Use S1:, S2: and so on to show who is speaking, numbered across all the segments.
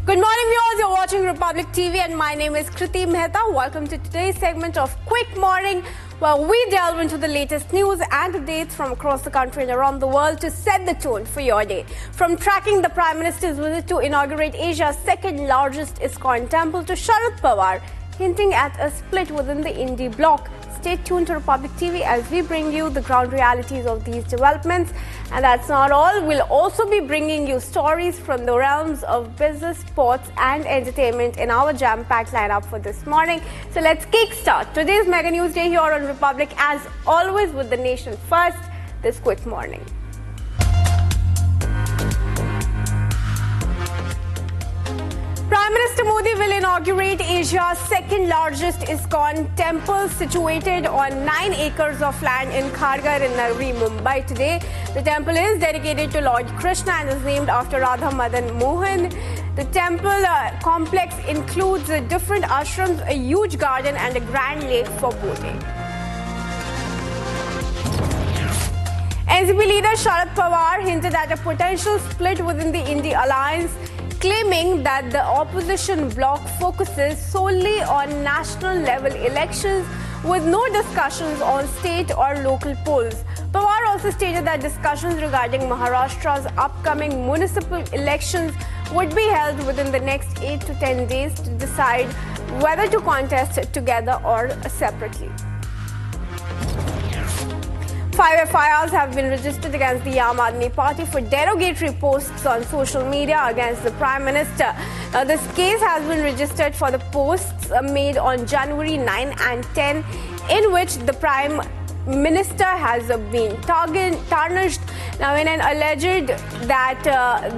S1: Good morning, viewers. You're watching Republic TV and my name is Kriti Mehta. Welcome to today's segment of Quick Morning, where we delve into the latest news and updates from across the country and around the world to set the tone for your day. From tracking the Prime Minister's visit to inaugurate Asia's second largest Iskon temple to Sharad Pawar hinting at a split within the Indie bloc. Stay tuned to Republic TV as we bring you the ground realities of these developments. And that's not all. We'll also be bringing you stories from the realms of business, sports and entertainment in our jam-packed lineup for this morning. So let's kickstart today's Mega News Day here on Republic, as always with the nation first, this quick morning. Prime Minister Modi will inaugurate Asia's second largest Iskon temple situated on 9 acres of land in Kharghar in Navi Mumbai today. The temple is dedicated to Lord Krishna and is named after Radha Madan Mohan. The temple complex includes different ashrams, a huge garden and a grand lake for boating. NCP leader Sharad Pawar hinted at a potential split within the Indie alliance, claiming that the opposition bloc focuses solely on national level elections with no discussions on state or local polls. Pawar also stated that discussions regarding Maharashtra's upcoming municipal elections would be held within the next 8 to 10 days to decide whether to contest together or separately. 5 FIRs have been registered against the Aam Aadmi Party for derogatory posts on social media against the Prime Minister. Now, this case has been registered for the posts made on January 9 and 10, in which the Prime Minister has been tarnished. Now, in an alleged that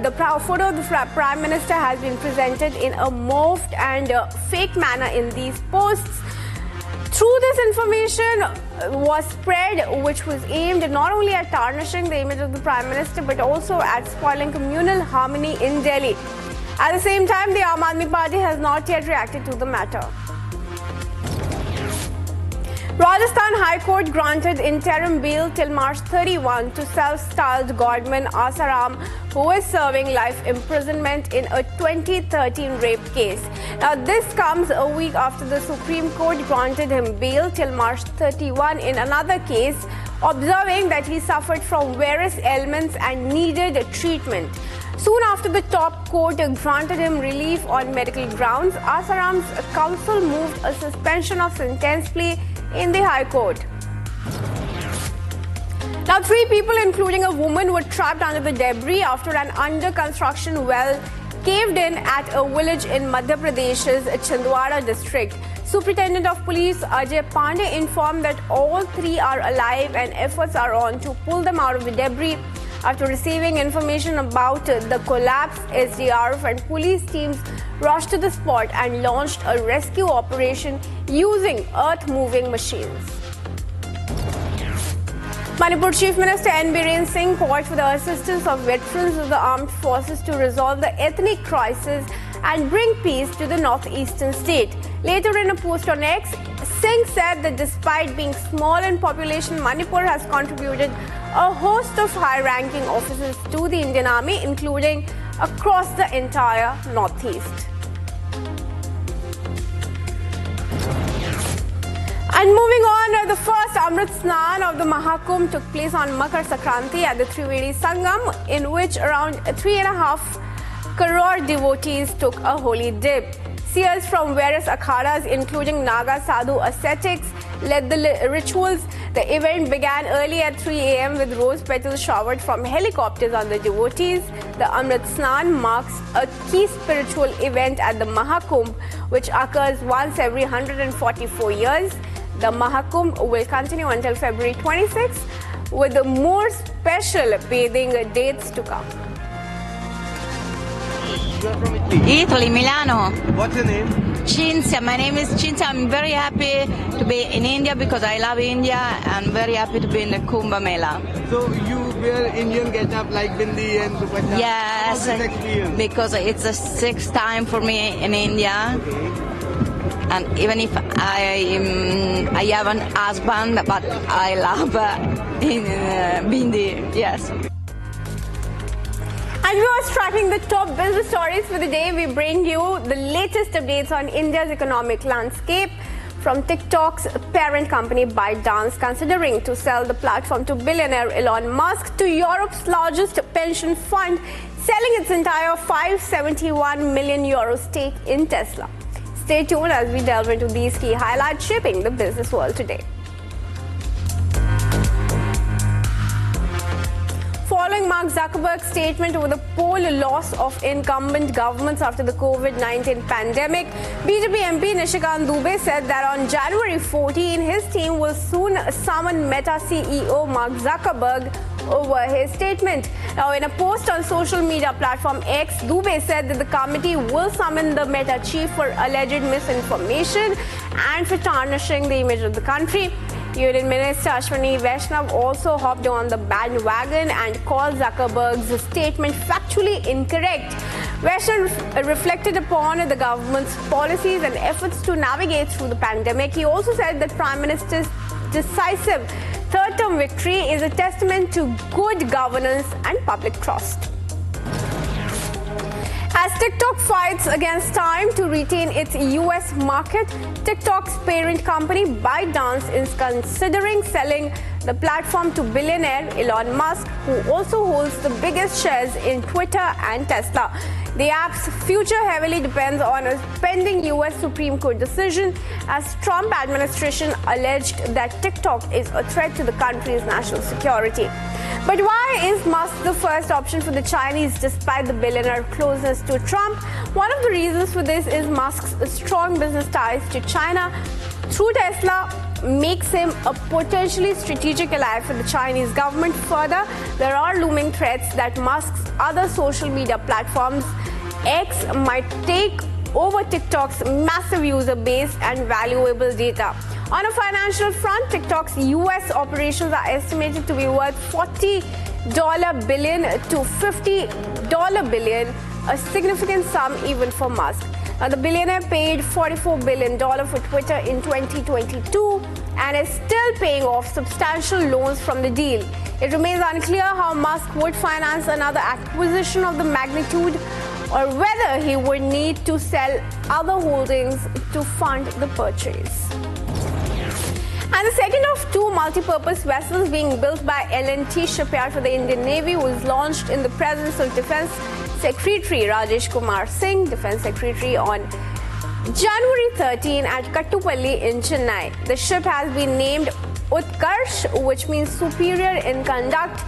S1: the photo of the Prime Minister has been presented in a morphed and fake manner in these posts. Through this information was spread, which was aimed not only at tarnishing the image of the Prime Minister but also at spoiling communal harmony in Delhi. At the same time, the Aam Aadmi Party has not yet reacted to the matter. Rajasthan High Court granted interim bail till March 31 to self-styled godman Asaram, who is serving life imprisonment in a 2013 rape case. Now, this comes a week after the Supreme Court granted him bail till March 31 in another case, observing that he suffered from various ailments and needed treatment. Soon after the top court granted him relief on medical grounds, Asaram's counsel moved a suspension of sentence plea in the High Court. Now, 3 people, including a woman, were trapped under the debris after an under-construction well caved in at a village in Madhya Pradesh's Chhindwara district. Superintendent of Police Ajay Pandey informed that all 3 are alive and efforts are on to pull them out of the debris. After receiving information about the collapse, SDRF and police teams rushed to the spot and launched a rescue operation using earth-moving machines. Manipur Chief Minister N. Biren Singh called for the assistance of veterans of the armed forces to resolve the ethnic crisis and bring peace to the northeastern state. Later, in a post on X, Singh said that despite being small in population, Manipur has contributed a host of high-ranking officers to the Indian Army, including across the entire northeast. And moving on, the first Amrit Snan of the Maha Kumbh took place on Makar Sankranti at the Triveni Sangam, in which around 3.5 crore devotees took a holy dip. Seers from various akharas, including Naga Sadhu ascetics, led the rituals. The event began early at 3 a.m. with rose petals showered from helicopters on the devotees. The Amrit Snan marks a key spiritual event at the Mahakumbh, which occurs once every 144 years. The Mahakumbh will continue until February 26, with more special bathing dates to come.
S2: You are from Italy?
S3: Italy, Milano.
S2: What's your name?
S3: Cinzia, my name is Cinzia. I'm very happy to be in India because I love India and very happy to be in the Kumbh Mela.
S2: So you wear Indian get-up like bindi and dupatta?
S3: Yes,
S2: How's this experience?
S3: because it's the 6th time for me in India.
S2: Okay.
S3: And even if I have an husband, but I love bindi, yes.
S1: And we are tracking the top business stories for the day. We bring you the latest updates on India's economic landscape. From TikTok's parent company ByteDance considering to sell the platform to billionaire Elon Musk, to Europe's largest pension fund selling its entire €571 million stake in Tesla. Stay tuned as we delve into these key highlights shaping the business world today. Following Mark Zuckerberg's statement over the poll loss of incumbent governments after the COVID-19 pandemic, BJP MP Nishikant Dubey said that on January 14, his team will soon summon Meta CEO Mark Zuckerberg over his statement. Now, in a post on social media platform X, Dubey said that the committee will summon the Meta chief for alleged misinformation and for tarnishing the image of the country. Union Minister Ashwini Vaishnav also hopped on the bandwagon and called Zuckerberg's statement factually incorrect. Vaishnav reflected upon the government's policies and efforts to navigate through the pandemic. He also said that Prime Minister's decisive third-term victory is a testament to good governance and public trust. As TikTok fights against time to retain its US market, TikTok's parent company ByteDance is considering selling the platform to billionaire Elon Musk, who also holds the biggest shares in Twitter and Tesla. The app's future heavily depends on a pending US Supreme Court decision, as Trump administration alleged that TikTok is a threat to the country's national security. But why is Musk the first option for the Chinese despite the billionaire closeness to Trump? One of the reasons for this is Musk's strong business ties to China through Tesla makes him a potentially strategic ally for the Chinese government. Further, there are looming threats that Musk's other social media platforms, X, might take over TikTok's massive user base and valuable data. On a financial front, TikTok's US operations are estimated to be worth $40 billion to $50 billion, a significant sum even for Musk. Now, the billionaire paid $44 billion for Twitter in 2022 and is still paying off substantial loans from the deal. It remains unclear how Musk would finance another acquisition of the magnitude, or whether he would need to sell other holdings to fund the purchase. And the second of two multi-purpose vessels being built by L&T shipyard for the Indian Navy was launched in the presence of Defence Secretary Rajesh Kumar Singh, Defence Secretary, on January 13 at Kattupalli in Chennai. The ship has been named Utkarsh, which means superior in conduct,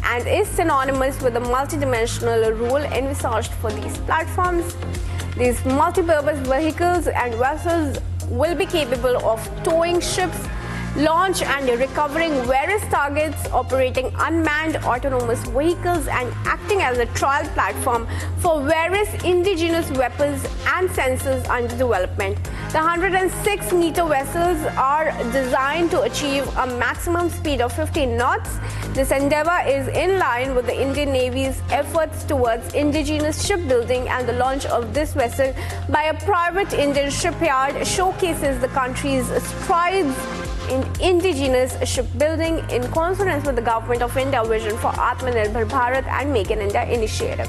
S1: and is synonymous with the multidimensional role envisaged for these platforms. These multi-purpose vehicles and vessels will be capable of towing ships, launch and recovering various targets, operating unmanned autonomous vehicles, and acting as a trial platform for various indigenous weapons and sensors under development. The 106-meter vessels are designed to achieve a maximum speed of 15 knots. This endeavor is in line with the Indian Navy's efforts towards indigenous shipbuilding, and the launch of this vessel by a private Indian shipyard showcases the country's strides in indigenous shipbuilding in consonance with the Government of India vision for Atmanirbhar Bharat and Make in India initiative.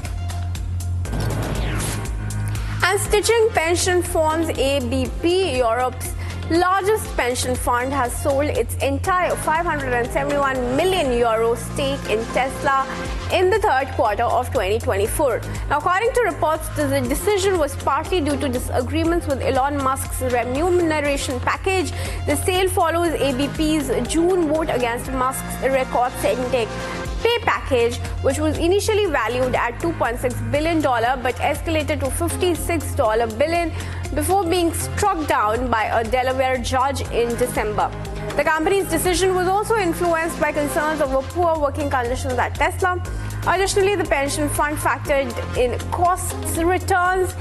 S1: And Stitching Pension Funds ABP, Europe's largest pension fund, has sold its entire €571 million stake in Tesla in the third quarter of 2024. Now, according to reports, the decision was partly due to disagreements with Elon Musk's remuneration package. The sale follows ABP's June vote against Musk's record-setting pay package, which was initially valued at $2.6 billion but escalated to $56 billion before being struck down by a Delaware judge in December. The company's decision was also influenced by concerns over poor working conditions at Tesla. Additionally, the pension fund factored in costs, returns,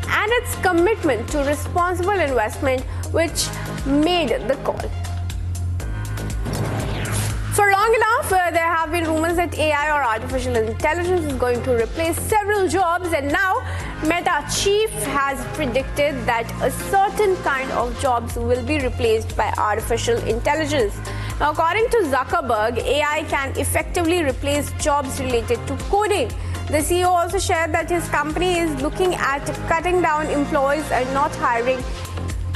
S1: and its commitment to responsible investment, which made the call. For long enough, there have been rumors that AI or artificial intelligence is going to replace several jobs, and now Meta chief has predicted that a certain kind of jobs will be replaced by artificial intelligence. Now, according to Zuckerberg, AI can effectively replace jobs related to coding. The CEO also shared that his company is looking at cutting down employees and not hiring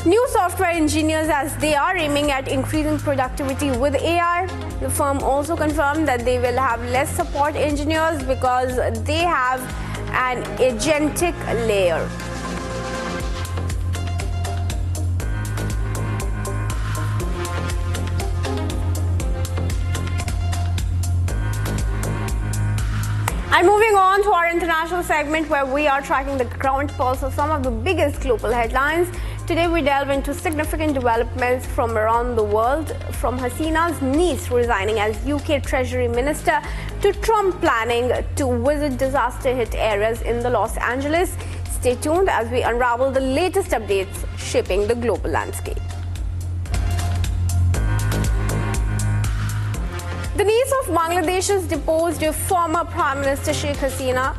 S1: new software engineers as they are aiming at increasing productivity with AI. The firm also confirmed that they will have less support engineers because they have an agentic layer. And moving on to our international segment where we are tracking the ground pulse of some of the biggest global headlines. Today we delve into significant developments from around the world, from Hasina's niece resigning as UK Treasury Minister to Trump planning to visit disaster-hit areas in the Los Angeles. Stay tuned as we unravel the latest updates shaping the global landscape. The niece of Bangladesh's deposed former Prime Minister Sheikh Hasina,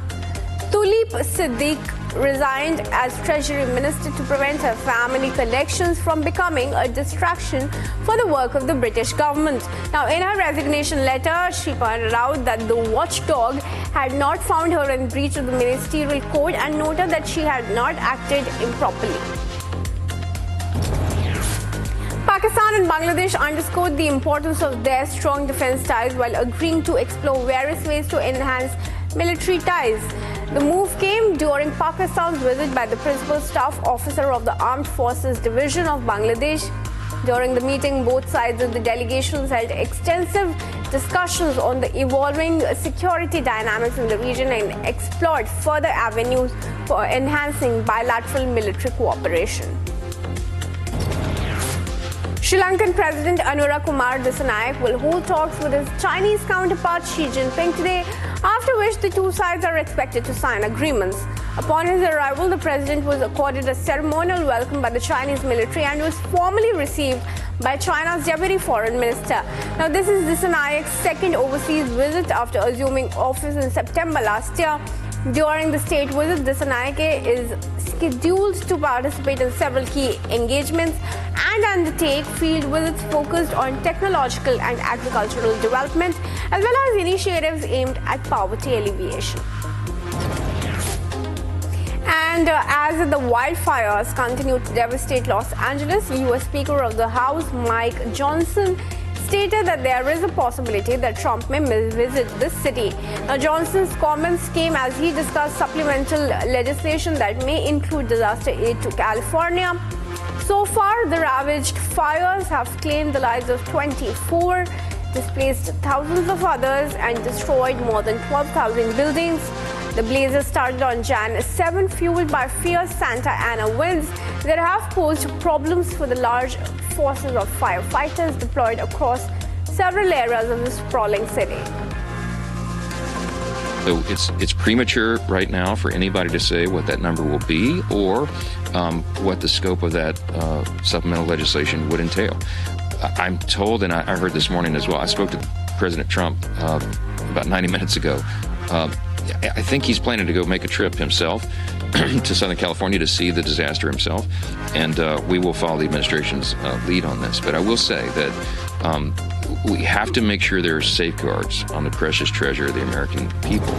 S1: Tulip Siddiq, resigned as Treasury Minister to prevent her family collections from becoming a distraction for the work of the British government. Now, in her resignation letter, she pointed out that the watchdog had not found her in breach of the ministerial code and noted that she had not acted improperly. Pakistan and Bangladesh underscored the importance of their strong defense ties while agreeing to explore various ways to enhance military ties. The move came during Pakistan's visit by the Principal Staff Officer of the Armed Forces Division of Bangladesh. During the meeting, both sides of the delegations held extensive discussions on the evolving security dynamics in the region and explored further avenues for enhancing bilateral military cooperation. Sri Lankan President Anura Kumar Disanayak will hold talks with his Chinese counterpart Xi Jinping today, after which the two sides are expected to sign agreements. Upon his arrival, the president was accorded a ceremonial welcome by the Chinese military and was formally received by China's Deputy Foreign Minister. Now, this is Disanayak's second overseas visit after assuming office in September last year. During the state visit, Disanayak is scheduled to participate in several key engagements and undertake field visits focused on technological and agricultural development, as well as initiatives aimed at poverty alleviation. And as the wildfires continue to devastate Los Angeles, U.S. Speaker of the House Mike Johnson stated that there is a possibility that Trump may visit this city. Now, Johnson's comments came as he discussed supplemental legislation that may include disaster aid to California. So far, the ravaged fires have claimed the lives of 24, displaced thousands of others, and destroyed more than 12,000 buildings. The blazes started on Jan 7, fueled by fierce Santa Ana winds that have posed problems for the large forces of firefighters deployed across several areas of the sprawling city.
S4: So it's premature right now for anybody to say what that number will be or what the scope of that supplemental legislation would entail. I'm told, and I heard this morning as well, I spoke to President Trump about 90 minutes ago. I think he's planning to go make a trip himself to Southern California to see the disaster himself, and we will follow the administration's lead on this. But I will say that we have to make sure there are safeguards on the precious treasure of the American people.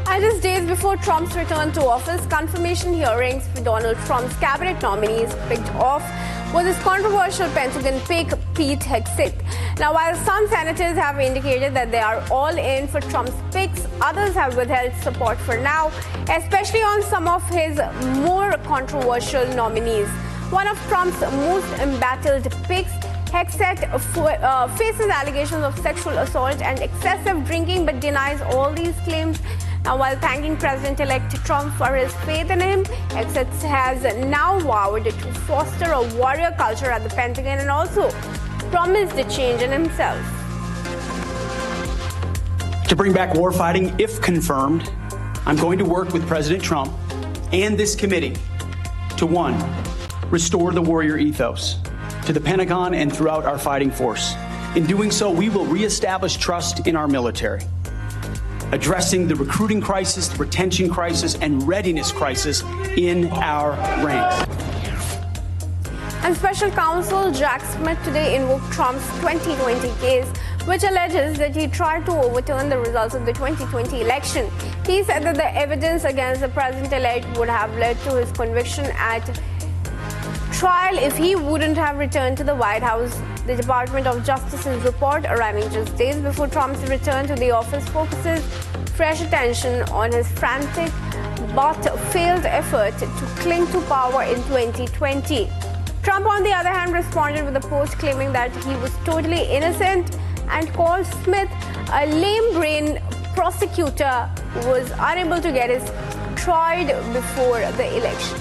S1: And just days before Trump's return to office, confirmation hearings for Donald Trump's cabinet nominees picked off was his controversial Pentagon pick, Pete Hegseth. Now, while some senators have indicated that they are all in for Trump's picks, others have withheld support for now, especially on some of his more controversial nominees. One of Trump's most embattled picks, Hegseth, faces allegations of sexual assault and excessive drinking but denies all these claims. Now, while thanking President-elect Trump for his faith in him, Hegseth has now vowed to foster a warrior culture at the Pentagon and also promised a change in himself.
S5: To bring back warfighting, if confirmed, I'm going to work with President Trump and this committee to, one, restore the warrior ethos to the Pentagon and throughout our fighting force. In doing so, we will reestablish trust in our military, addressing the recruiting crisis, the retention crisis, and readiness crisis in our ranks.
S1: And Special Counsel Jack Smith today invoked Trump's 2020 case which alleges that he tried to overturn the results of the 2020 election. He said that the evidence against the president-elect would have led to his conviction at trial if he wouldn't have returned to the White House. The Department of Justice's report, arriving just days before Trump's return to the office, focuses fresh attention on his frantic but failed effort to cling to power in 2020. Trump, on the other hand, responded with a post claiming that he was totally innocent and called Smith a lame-brain prosecutor who was unable to get his tried before the election.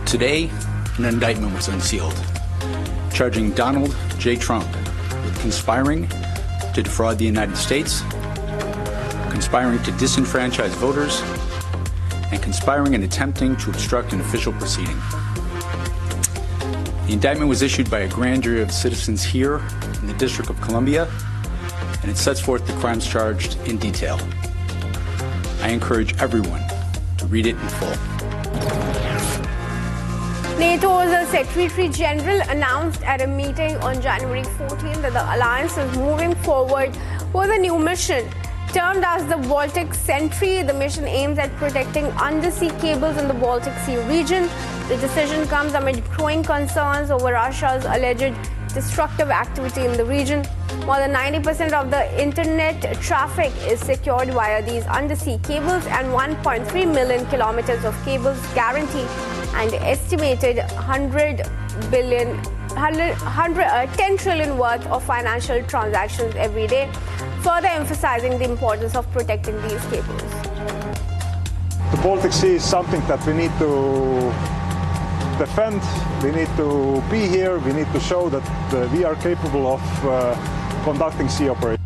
S6: Today, an indictment was unsealed, charging Donald J. Trump with conspiring to defraud the United States, conspiring to disenfranchise voters, and conspiring and attempting to obstruct an official proceeding. The indictment was issued by a grand jury of citizens here in the District of Columbia, and it sets forth the crimes charged in detail. I encourage everyone to read it in full.
S1: NATO's Secretary General announced at a meeting on January 14 that the alliance is moving forward with a new mission. Termed as the Baltic Sentry, the mission aims at protecting undersea cables in the Baltic Sea region. The decision comes amid growing concerns over Russia's alleged destructive activity in the region. More than 90% of the internet traffic is secured via these undersea cables, and 1.3 million kilometers of cables guarantee an estimated 10 trillion worth of financial transactions every day, further emphasizing the importance of protecting these cables.
S7: The Baltic Sea is something that we need to defend. We need to be here. We need to show that we are capable of conducting sea operations.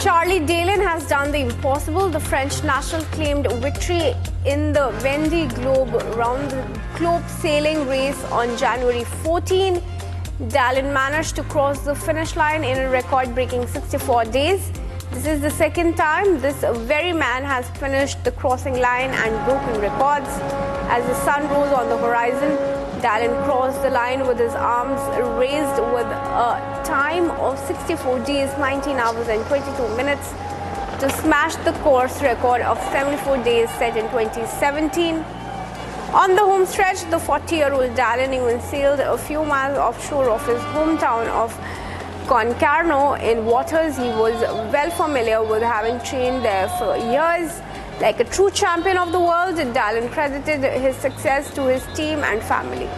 S1: Charlie Dalen has done the impossible. The French national claimed victory in the Vendée Globe round-the-globe sailing race on January 14. Dalen managed to cross the finish line in a record-breaking 64 days. This is the second time this very man has finished the crossing line and broken records. As the sun rose on the horizon, Dalen crossed the line with his arms raised with a time of 64 days, 19 hours and 22 minutes to smash the course record of 74 days set in 2017. On the home stretch, the 40-year-old Dalen even sailed a few miles offshore of his hometown of Concarneau in waters he was well familiar with, having trained there for years. Like a true champion of the world, Dalen credited his success to his team and family.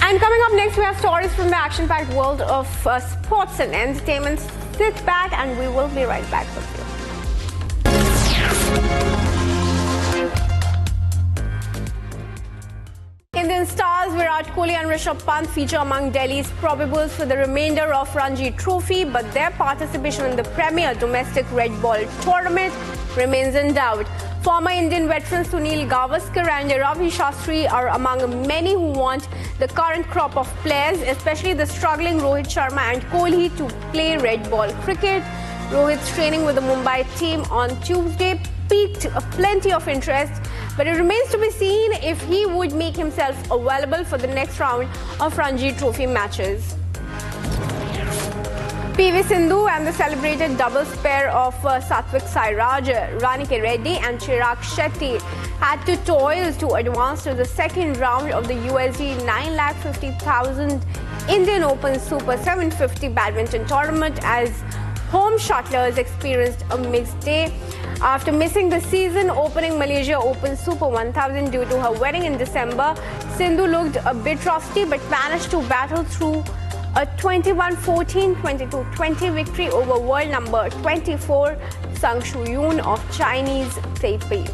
S1: And coming up next, we have stories from the action-packed world of sports and entertainment. Sit back and we will be right back with you. Indian stars Virat Kohli and Rishabh Pant feature among Delhi's probables for the remainder of Ranji Trophy, but their participation in the premier domestic red ball tournament remains in doubt. Former Indian veterans Sunil Gavaskar and Ravi Shastri are among many who want the current crop of players, especially the struggling Rohit Sharma and Kohli, to play red ball cricket. Rohit's training with the Mumbai team on Tuesday piqued plenty of interest, but it remains to be seen if he would make himself available for the next round of Ranji Trophy matches. PV Sindhu and the celebrated doubles pair of Satvik Sairaj, Ranike Reddy and Chirag Shetty had to toil to advance to the second round of the USD 9,50,000 Indian Open Super 750 badminton tournament as home shuttlers experienced a mixed day. After missing the season-opening Malaysia Open Super 1000 due to her wedding in December, Sindhu looked a bit rusty but managed to battle through a 21-14, 22-20 victory over world number 24 Sang Shuhyun of Chinese Taipei.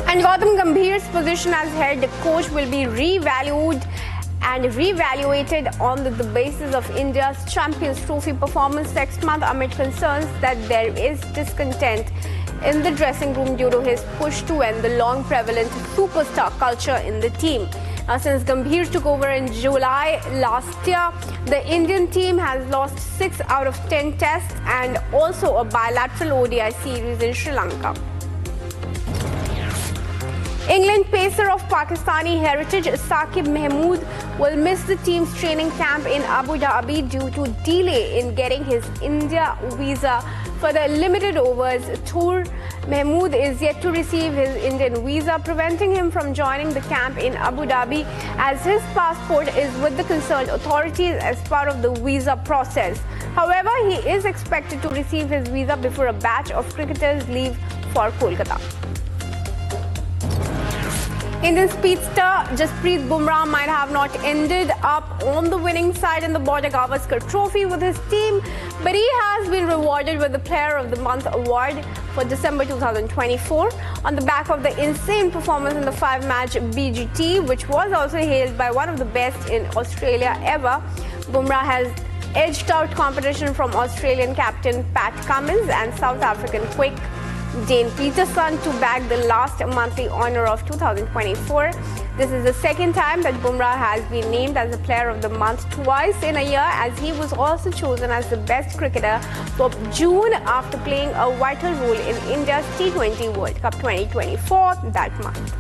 S1: And Gautam Gambhir's position as head coach will be revalued and reevaluated on the basis of India's Champions Trophy performance next month amid concerns that there is discontent in the dressing room due to his push to end the long prevalent superstar culture in the team. Since Gambhir took over in July last year, the Indian team has lost 6 out of 10 tests and also a bilateral ODI series in Sri Lanka. England pacer of Pakistani heritage Saqib Mahmood will miss the team's training camp in Abu Dhabi due to delay in getting his India visa for the limited overs tour. Mahmood is yet to receive his Indian visa, preventing him from joining the camp in Abu Dhabi as his passport is with the concerned authorities as part of the visa process. However, he is expected to receive his visa before a batch of cricketers leave for Kolkata. Indian speedster Jasprit Bumrah might have not ended up on the winning side in the Border Gavaskar Trophy with his team, but he has been rewarded with the Player of the Month award for December 2024 on the back of the insane performance in the 5-match BGT, which was also hailed by one of the best in Australia ever. Bumrah has edged out competition from Australian captain Pat Cummins and South African quick Dane Peterson to bag the last monthly honour of 2024. This is the second time that Bumrah has been named as the Player of the Month twice in a year, as he was also chosen as the best cricketer for June after playing a vital role in India's T20 World Cup 2024 that month.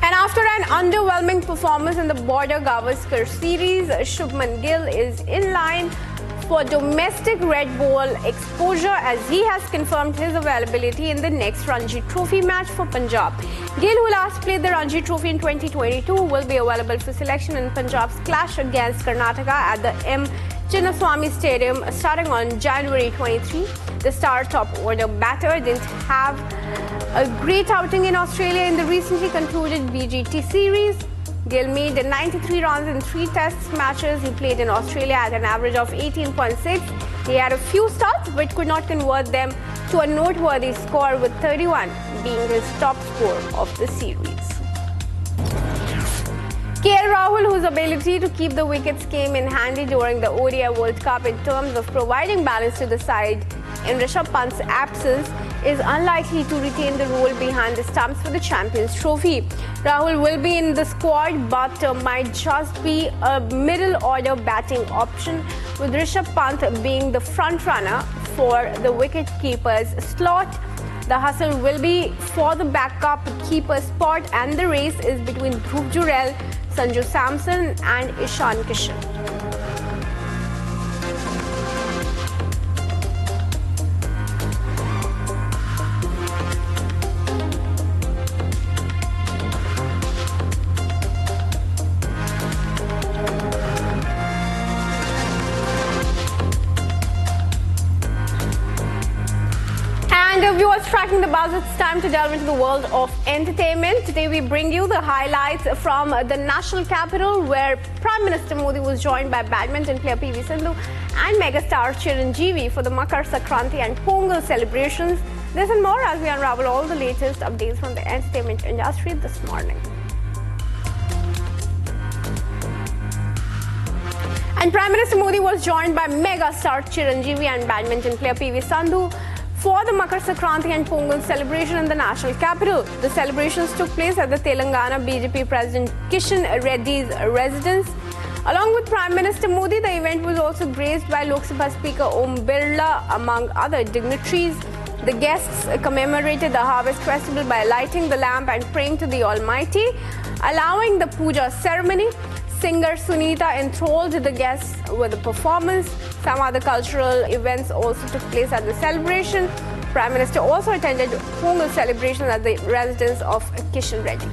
S1: And after an underwhelming performance in the Border Gavaskar series, Shubman Gill is in line for domestic red ball exposure as he has confirmed his availability in the next Ranji Trophy match for Punjab. Gill, who last played the Ranji Trophy in 2022, will be available for selection in Punjab's clash against Karnataka at the M. Chinnaswamy Stadium starting on January 23. The star top order batter didn't have a great outing in Australia in the recently concluded BGT series. Gill made 93 runs in 3 test matches he played in Australia at an average of 18.6. He had a few starts but could not convert them to a noteworthy score, with 31 being his top score of the series. KL Rahul, whose ability to keep the wickets came in handy during the ODI World Cup in terms of providing balance to the side in Rishabh Pant's absence, is unlikely to retain the role behind the stumps for the Champions Trophy. Rahul will be in the squad but might just be a middle-order batting option, with Rishabh Pant being the front-runner for the wicket-keeper's slot. The hustle will be for the backup keeper spot, and the race is between Dhruv Jurel, Sanju Samson and Ishan Kishan. Viewers tracking the buzz, it's time to delve into the world of entertainment. Today we bring you the highlights from the national capital, where Prime Minister Modi was joined by badminton player PV Sindhu and megastar Chiranjeevi for the Makar Sankranti and Pongal celebrations. This and more as we unravel all the latest updates from the entertainment industry this morning. And Prime Minister Modi was joined by megastar Chiranjeevi and badminton player PV Sindhu for the Makar Sankranti and Pongal celebration in the national capital. The celebrations took place at the Telangana BJP President Kishan Reddy's residence. Along with Prime Minister Modi, the event was also graced by Lok Sabha Speaker Om Birla, among other dignitaries. The guests commemorated the harvest festival by lighting the lamp and praying to the Almighty, allowing the puja ceremony. Singer Sunita enthralled the guests with a performance. Some other cultural events also took place at the celebration. Prime Minister also attended Pongal celebrations at the residence of Kishan Reddy.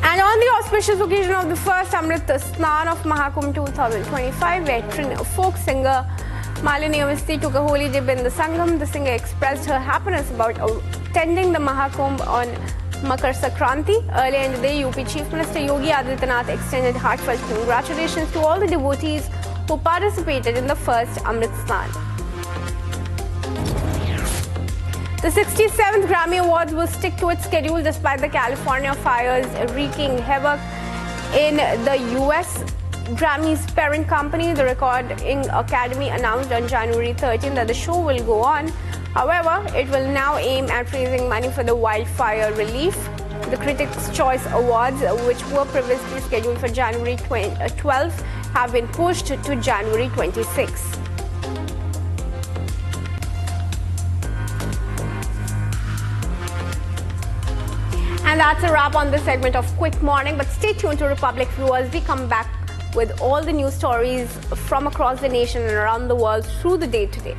S1: And on the auspicious occasion of the first Amrit Snan of Mahakumbh 2025, veteran folk singer Malini Awasthi took a holy dip in the Sangam. The singer expressed her happiness about attending the Mahakumbh on Makar Sankranti. Earlier in the day, UP Chief Minister Yogi Adityanath extended heartfelt congratulations to all the devotees who participated in the first Amrit Snan. The 67th Grammy Awards will stick to its schedule despite the California fires wreaking havoc in the US. Grammy's parent company, the Recording Academy, announced on January 13 that the show will go on. However, it will now aim at raising money for the wildfire relief. The Critics' Choice Awards, which were previously scheduled for January 12, have been pushed to January 26. And that's a wrap on this segment of Quick Morning. But stay tuned to Republic viewers. We come back with all the news stories from across the nation and around the world through the day today.